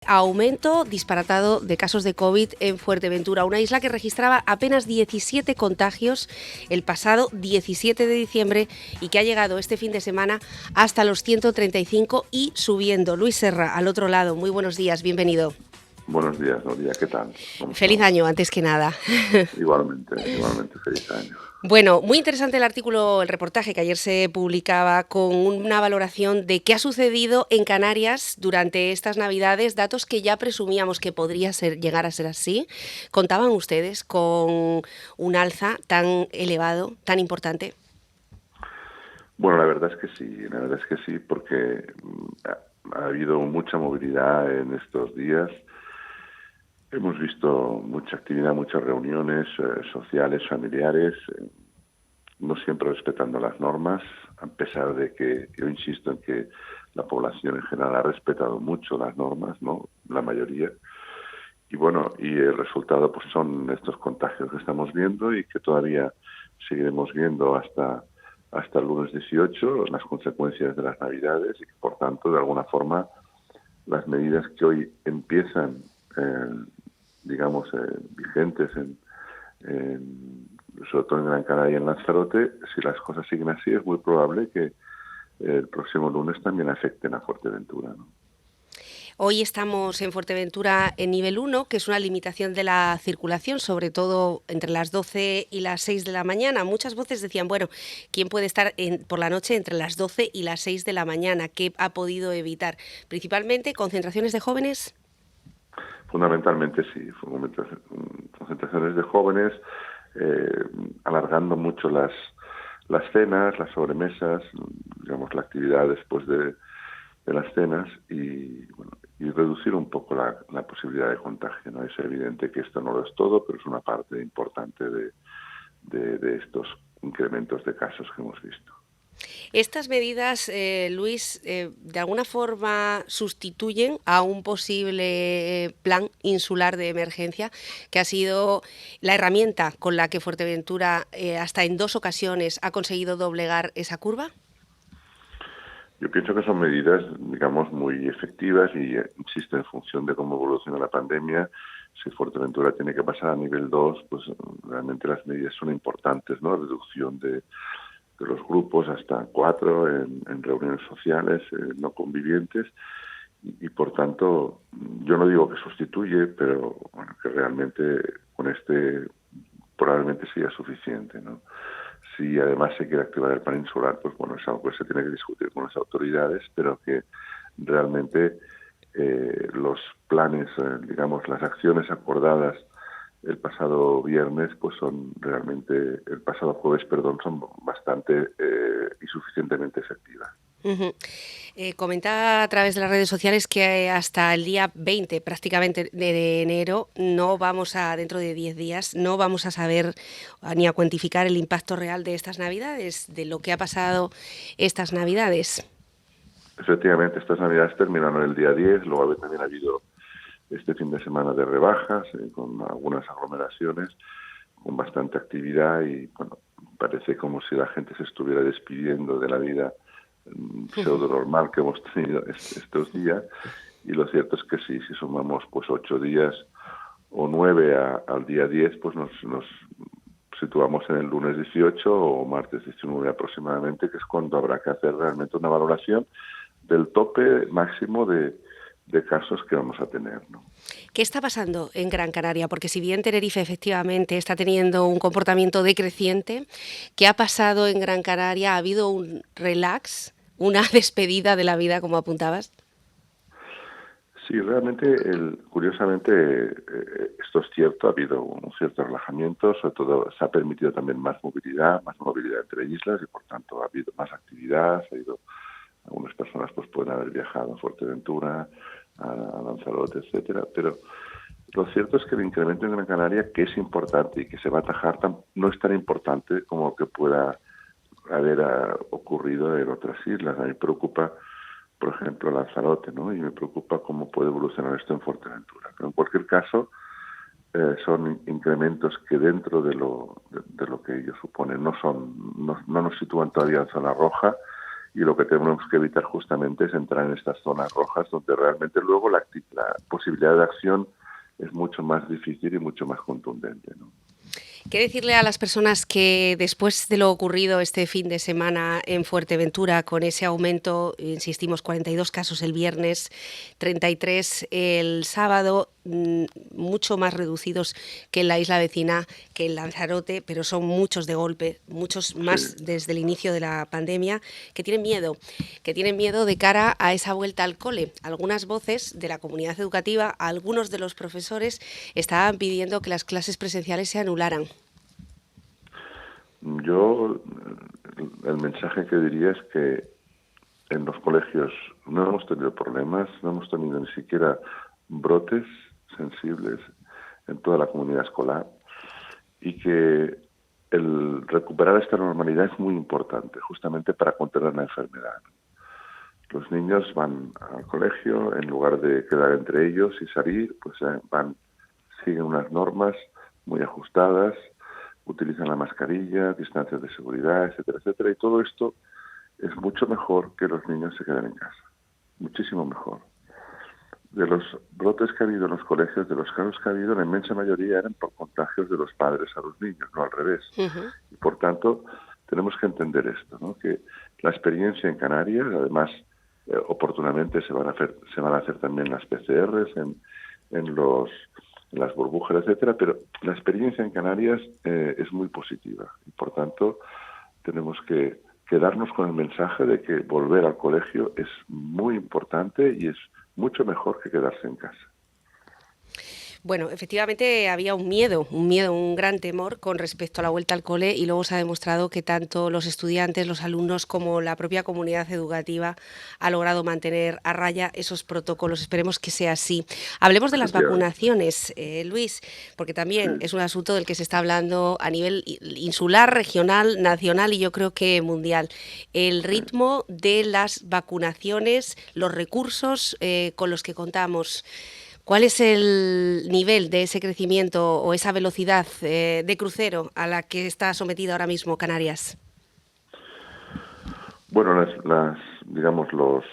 Aumento disparatado de casos de COVID en Fuerteventura, una isla que registraba apenas 17 contagios el pasado 17 de diciembre y que ha llegado este fin de semana hasta los 135 y subiendo. Luis Serra, al otro lado, muy buenos días, bienvenido. Buenos días, Noria, ¿qué tal? ¿Cómo Feliz estamos? año, antes que nada. Igualmente, feliz año. Bueno, muy interesante el artículo, el reportaje que ayer se publicaba con una valoración de qué ha sucedido en Canarias durante estas Navidades, datos que ya presumíamos que podría llegar a ser así. ¿Contaban ustedes con un alza tan elevado, tan importante? Bueno, la verdad es que sí, porque ha habido mucha movilidad en estos días. Hemos visto mucha actividad, muchas reuniones sociales, familiares, no siempre respetando las normas, a pesar de que yo insisto en que la población en general ha respetado mucho las normas, ¿no? La mayoría. Y bueno, y el resultado pues son estos contagios que estamos viendo y que todavía seguiremos viendo hasta el lunes 18, las consecuencias de las Navidades y que por tanto de alguna forma las medidas que hoy empiezan, vigentes sobre todo en Gran Canaria y en Lanzarote, si las cosas siguen así es muy probable que el próximo lunes también afecten a Fuerteventura, ¿no? Hoy estamos en Fuerteventura en nivel 1, que es una limitación de la circulación, sobre todo entre las 12 y las 6 de la mañana. Muchas voces decían, bueno, ¿quién puede estar por la noche entre las 12 y las 6 de la mañana? ¿Qué ha podido evitar? Principalmente concentraciones de jóvenes. Fundamentalmente sí, concentraciones de jóvenes, alargando mucho las cenas, las sobremesas, digamos la actividad después de las cenas y reducir un poco la posibilidad de contagio, ¿no? Es evidente que esto no lo es todo, pero es una parte importante de estos incrementos de casos que hemos visto. Estas medidas, Luis, de alguna forma sustituyen a un posible plan insular de emergencia, que ha sido la herramienta con la que Fuerteventura hasta en 2 ocasiones ha conseguido doblegar esa curva. Yo pienso que son medidas, digamos, muy efectivas y, insisto, en función de cómo evoluciona la pandemia, si Fuerteventura tiene que pasar a nivel 2, pues realmente las medidas son importantes, ¿no? Reducción de los grupos hasta 4 en reuniones sociales, no convivientes, y por tanto, yo no digo que sustituye, pero bueno, que realmente con este probablemente sea suficiente, ¿no? Si además se quiere activar el plan insular, pues bueno, es algo que se tiene que discutir con las autoridades, pero que realmente los planes, digamos, las acciones acordadas el pasado viernes, pues son realmente, el pasado jueves, perdón, son bastante y suficientemente efectivas. Uh-huh. Comentaba a través de las redes sociales que hasta el día 20 prácticamente de enero no vamos a, dentro de 10 días, no vamos a saber ni a cuantificar el impacto real de estas Navidades, de lo que ha pasado estas Navidades. Efectivamente, estas Navidades terminaron el día 10, luego también ha habido este fin de semana de rebajas, con algunas aglomeraciones, con bastante actividad y, bueno, parece como si la gente se estuviera despidiendo de la vida pseudo normal que hemos tenido estos días. Y lo cierto es que sí, si sumamos pues 8 días o 9 al día 10, pues nos situamos en el lunes 18 o martes 19 aproximadamente, que es cuando habrá que hacer realmente una valoración del tope máximo de casos que vamos a tener, ¿no? ¿Qué está pasando en Gran Canaria? Porque si bien Tenerife efectivamente está teniendo un comportamiento decreciente, ¿qué ha pasado en Gran Canaria? ¿Ha habido un relax, una despedida de la vida, como apuntabas? Sí, realmente, curiosamente, esto es cierto, ha habido un cierto relajamiento, sobre todo se ha permitido también más movilidad entre islas y por tanto ha habido más actividad, algunas personas pues pueden haber viajado a Fuerteventura, a Lanzarote, etcétera, pero lo cierto es que el incremento en Gran Canaria, que es importante y que se va a atajar, no es tan importante como que pueda haber ocurrido en otras islas. A mí me preocupa, por ejemplo, Lanzarote, ¿no? Y me preocupa cómo puede evolucionar esto en Fuerteventura. Pero en cualquier caso, son incrementos que dentro de lo que ellos suponen no nos sitúan todavía en zona roja y lo que tenemos que evitar justamente es entrar en estas zonas rojas donde realmente luego la posibilidad de acción es mucho más difícil y mucho más contundente, ¿no? ¿Qué decirle a las personas que después de lo ocurrido este fin de semana en Fuerteventura, con ese aumento, insistimos, 42 casos el viernes, 33 el sábado, mucho más reducidos que en la isla vecina, que en Lanzarote, pero son muchos de golpe, muchos más Sí. desde el inicio de la pandemia, que tienen miedo de cara a esa vuelta al cole? Algunas voces de la comunidad educativa, algunos de los profesores, estaban pidiendo que las clases presenciales se anularan. Yo, el mensaje que diría es que en los colegios no hemos tenido problemas, no hemos tenido ni siquiera brotes sensibles en toda la comunidad escolar y que el recuperar esta normalidad es muy importante, justamente para contener la enfermedad. Los niños van al colegio, en lugar de quedar entre ellos y salir, pues siguen unas normas muy ajustadas, utilizan la mascarilla, distancias de seguridad, etcétera, etcétera, y todo esto es mucho mejor que los niños se queden en casa, muchísimo mejor. De los brotes que ha habido en los colegios, de los casos que ha habido, la inmensa mayoría eran por contagios de los padres a los niños, no al revés. Uh-huh. Y por tanto, tenemos que entender esto, ¿no? Que la experiencia en Canarias, además, oportunamente se van a hacer también las PCRs en las burbujas, etcétera, pero la experiencia en Canarias es muy positiva y por tanto tenemos que quedarnos con el mensaje de que volver al colegio es muy importante y es mucho mejor que quedarse en casa. Bueno, efectivamente había un miedo, un gran temor con respecto a la vuelta al cole, y luego se ha demostrado que tanto los estudiantes, los alumnos, como la propia comunidad educativa ha logrado mantener a raya esos protocolos. Esperemos que sea así. Hablemos de las vacunaciones, Luis, porque también es un asunto del que se está hablando a nivel insular, regional, nacional y yo creo que mundial. El ritmo de las vacunaciones, los recursos con los que contamos. ¿Cuál es el nivel de ese crecimiento o esa velocidad de crucero a la que está sometida ahora mismo Canarias? Bueno, digamos, los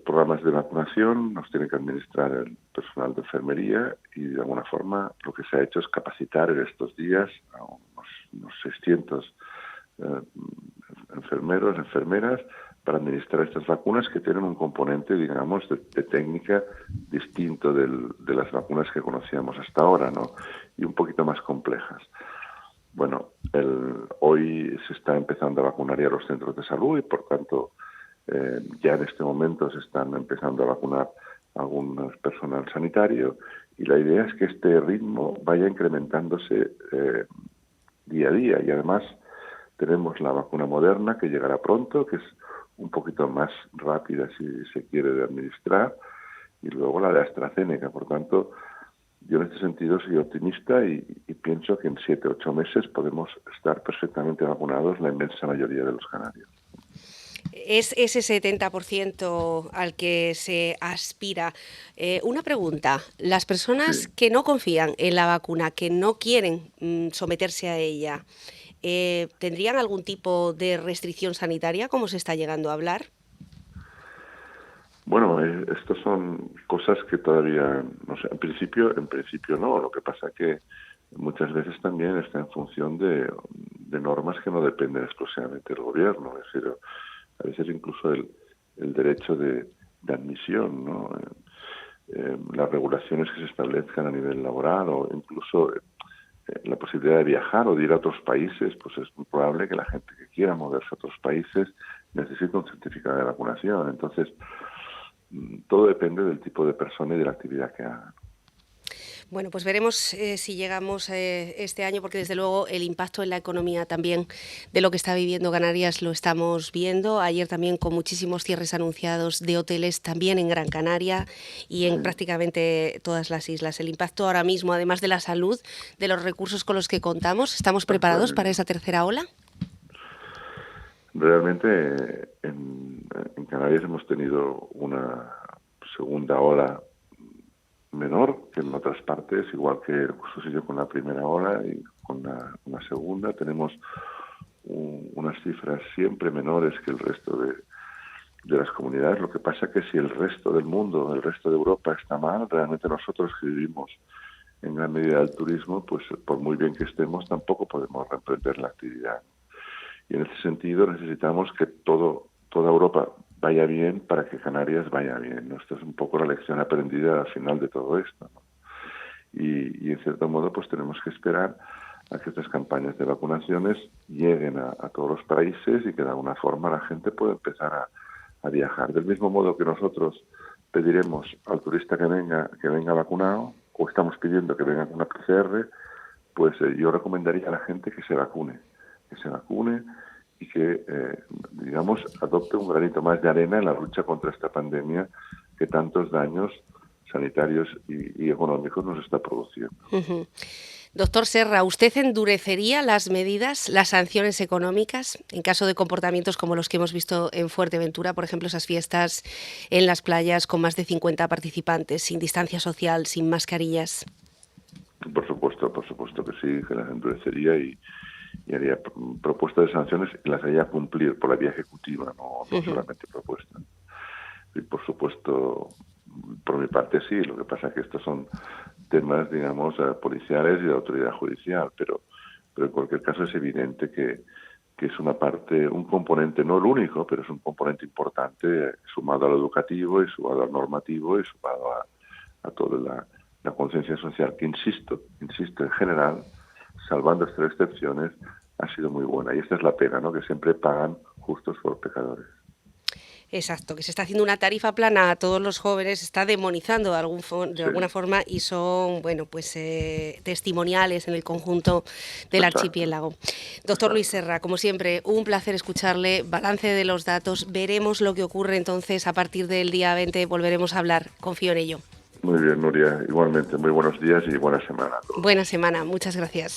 programas de vacunación los tiene que administrar el personal de enfermería y, de alguna forma, lo que se ha hecho es capacitar en estos días a unos 600 enfermeros, enfermeras, para administrar estas vacunas que tienen un componente, digamos, de técnica distinto de las vacunas que conocíamos hasta ahora, ¿no? Y un poquito más complejas. Bueno, hoy se está empezando a vacunar ya los centros de salud y, por tanto, ya en este momento se están empezando a vacunar algún personal sanitario y la idea es que este ritmo vaya incrementándose día a día y además tenemos la vacuna Moderna que llegará pronto, que es un poquito más rápida si se quiere de administrar, y luego la de AstraZeneca. Por tanto, yo en este sentido soy optimista y pienso que en 7 o 8 meses podemos estar perfectamente vacunados la inmensa mayoría de los canarios. Es ese 70% al que se aspira. Una pregunta, las personas que no confían en la vacuna, que no quieren someterse a ella, ¿tendrían algún tipo de restricción sanitaria, como se está llegando a hablar? Bueno, estas son cosas que todavía, no sé, en principio no. Lo que pasa que muchas veces también está en función de normas que no dependen exclusivamente del gobierno. Es decir, a veces incluso el derecho de admisión, ¿no? Las regulaciones que se establezcan a nivel laboral o incluso la posibilidad de viajar o de ir a otros países, pues es muy probable que la gente que quiera moverse a otros países necesite un certificado de vacunación. Entonces, todo depende del tipo de persona y de la actividad que hagan. Bueno, pues veremos si llegamos este año, porque desde luego el impacto en la economía también de lo que está viviendo Canarias lo estamos viendo. Ayer también con muchísimos cierres anunciados de hoteles también en Gran Canaria y en prácticamente todas las islas. El impacto ahora mismo, además de la salud, de los recursos con los que contamos, ¿estamos preparados para esa tercera ola? Realmente en Canarias hemos tenido una segunda ola menor que en otras partes, igual que sucedió con la primera ola y con la segunda. Tenemos unas cifras siempre menores que el resto las comunidades. Lo que pasa es que si el resto del mundo, el resto de Europa está mal, realmente nosotros que vivimos en gran medida del turismo, pues por muy bien que estemos, tampoco podemos reemprender la actividad. Y en ese sentido necesitamos que toda Europa vaya bien para que Canarias vaya bien, ¿no? Esto es un poco la lección aprendida al final de todo esto, ¿no? Y en cierto modo pues tenemos que esperar a que estas campañas de vacunaciones lleguen a todos los países y que de alguna forma la gente pueda empezar a viajar. Del mismo modo que nosotros pediremos al turista que venga vacunado, o estamos pidiendo que venga con una PCR, pues yo recomendaría a la gente que se vacune y que, digamos, adopte un granito más de arena en la lucha contra esta pandemia que tantos daños sanitarios y económicos nos está produciendo. Uh-huh. Doctor Serra, ¿usted endurecería las medidas, las sanciones económicas en caso de comportamientos como los que hemos visto en Fuerteventura, por ejemplo, esas fiestas en las playas con más de 50 participantes, sin distancia social, sin mascarillas? Por supuesto que sí, que las endurecería y haría propuestas de sanciones y las haría cumplir por la vía ejecutiva, no solamente propuestas. Y por supuesto, por mi parte sí, lo que pasa es que estos son temas, digamos, policiales y de autoridad judicial, pero en cualquier caso es evidente que es una parte, un componente, no el único, pero es un componente importante sumado a lo educativo y sumado al normativo y sumado a toda la conciencia social, que insisto, en general, salvando estas excepciones, ha sido muy buena. Y esta es la pena, ¿no? Que siempre pagan justos por pecadores. Exacto, que se está haciendo una tarifa plana a todos los jóvenes, está demonizando de alguna forma y son, bueno, pues testimoniales en el conjunto del archipiélago. Doctor Luis Serra, como siempre, un placer escucharle, balance de los datos, veremos lo que ocurre entonces a partir del día 20, volveremos a hablar, confío en ello. Muy bien, Nuria, igualmente, muy buenos días y buena semana a todos. Buena semana, muchas gracias.